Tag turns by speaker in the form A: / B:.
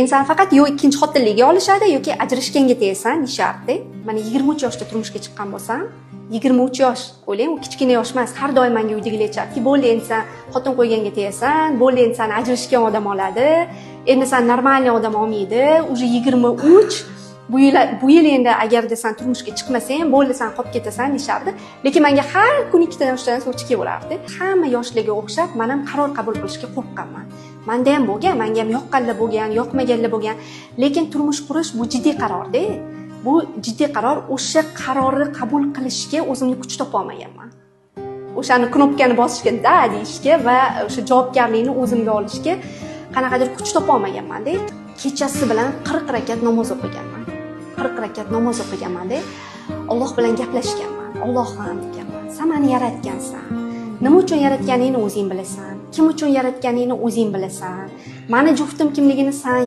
A: İnsan faqat yo ikkinchi xotinlikka olishadi yoki ajrashganga tegasan deyishardi. Mana 23 yoshda turmushga chiqqan bo'lsam, 23 yosh, o'ylang, u kichkina yosh emas. Har doim menga uydagilar aytadi, "Bo'ldi, endi sen xotin qo'yganga tegasan, bo'ldi, endi sen ajrashgan odam oladi, endi sen normalniy odam olmaydi, уже 23, bu yil endi agarda sen turmushga chiqmasang, bo'ldi, sen qolib ketasan" deyishardi. Lekin menga har kuni ikkita yoshdan so'chga bo'lardi. Hamma yoshlarga o'xshab men ham qaror qabul qilishga qo'rqqanman. Menda ham bo'lgan, menga ham yoqqanlar bo'lgan, yoqmaganlar bo'lgan. Lekin turmush qurish bu jiddiy qaror-da. Bu jiddiy qaror, o'sha qarorni qabul qilishga o'zimni kuch topa olmaganman. O'shani knopkani bosishga, da deyishga va o'sha javobgarlikni o'zimga olishga qanaqadir kuch topa olmaganman-da. Kechasi bilan 40 rakat namoz o'qiganman. 40 rakat namoz o'qiganman-da. Alloh bilan gaplashganman. Allohim deganman, "Sen meni yaratgansan. Nima uchun yaratganingni o'zing bilasan. Kim uchun yaratganingni o'zing bilasan. Meni juftim kimligini sen